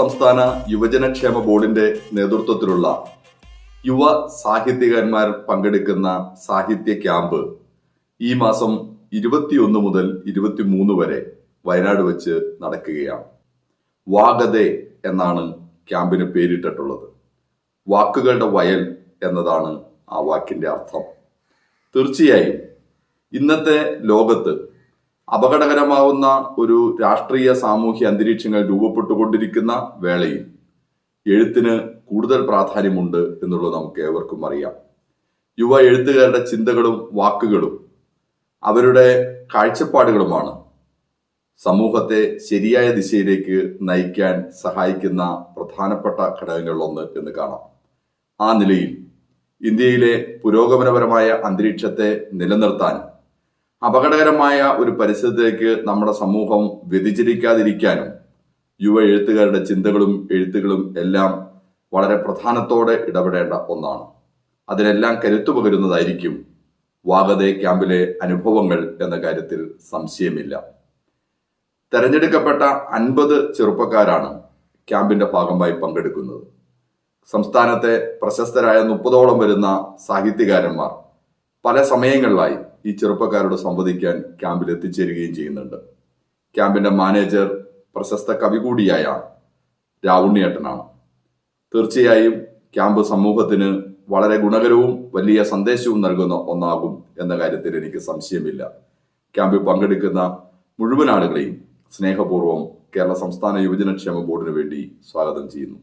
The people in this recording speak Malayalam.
സംസ്ഥാന യുവജനക്ഷേമ ബോർഡിന്റെ നേതൃത്വത്തിലുള്ള യുവ സാഹിത്യകാരന്മാർ പങ്കെടുക്കുന്ന സാഹിത്യ ക്യാമ്പ് ഈ മാസം 21 മുതൽ 23 വരെ വയനാട് വെച്ച് നടക്കുകയാണ്. വാഗതെ എന്നാണ് ക്യാമ്പിന് പേരിട്ടിട്ടുള്ളത്. വാക്കുകളുടെ വയൽ എന്നതാണ് ആ വാക്കിന്റെ അർത്ഥം. തീർച്ചയായും ഇന്നത്തെ ലോകത്ത് അപകടകരമാവുന്ന ഒരു രാഷ്ട്രീയ സാമൂഹ്യ അന്തരീക്ഷങ്ങൾ രൂപപ്പെട്ടുകൊണ്ടിരിക്കുന്ന വേളയിൽ എഴുത്തിന് കൂടുതൽ പ്രാധാന്യമുണ്ട് എന്നുള്ളത് നമുക്ക് ഏവർക്കും അറിയാം. യുവ എഴുത്തുകാരുടെ ചിന്തകളും വാക്കുകളും അവരുടെ കാഴ്ചപ്പാടുകളുമാണ് സമൂഹത്തെ ശരിയായ ദിശയിലേക്ക് നയിക്കാൻ സഹായിക്കുന്ന പ്രധാനപ്പെട്ട ഘടകങ്ങളിലൊന്ന് എന്ന് കാണാം. ആ നിലയിൽ ഇന്ത്യയിലെ പുരോഗമനപരമായ അന്തരീക്ഷത്തെ നിലനിർത്താനും അപകടകരമായ ഒരു പരിസ്ഥിതിയിലേക്ക് നമ്മുടെ സമൂഹം വ്യതിചലിക്കാതിരിക്കാനും യുവ എഴുത്തുകാരുടെ ചിന്തകളും എഴുത്തുകളും എല്ലാം വളരെ പ്രധാനത്തോടെ ഇടപെടേണ്ട ഒന്നാണ്. അതിനെല്ലാം കരുത്തു പകരുന്നതായിരിക്കും വാഗതെ ക്യാമ്പിലെ അനുഭവങ്ങൾ എന്ന കാര്യത്തിൽ സംശയമില്ല. തെരഞ്ഞെടുക്കപ്പെട്ട 50 ചെറുപ്പക്കാരാണ് ക്യാമ്പിന്റെ ഭാഗമായി പങ്കെടുക്കുന്നത്. സംസ്ഥാനത്തെ പ്രശസ്തരായ 30ഓളം വരുന്ന സാഹിത്യകാരന്മാർ പല സമയങ്ങളിലായി ഈ ചെറുപ്പക്കാരോട് സംവദിക്കാൻ ക്യാമ്പിൽ എത്തിച്ചേരുകയും ചെയ്യുന്നുണ്ട്. ക്യാമ്പിന്റെ മാനേജർ പ്രശസ്ത കവി കൂടിയായ രാവുണ്ണിയേട്ടനാണ്. തീർച്ചയായും ക്യാമ്പ് സമൂഹത്തിന് വളരെ ഗുണകരവും വലിയ സന്ദേശവും നൽകുന്ന ഒന്നാകും എന്ന കാര്യത്തിൽ എനിക്ക് സംശയമില്ല. ക്യാമ്പിൽ പങ്കെടുക്കുന്ന മുഴുവൻ ആളുകളെയും സ്നേഹപൂർവ്വം കേരള സംസ്ഥാന യുവജനക്ഷേമ ബോർഡിന് വേണ്ടി സ്വാഗതം ചെയ്യുന്നു.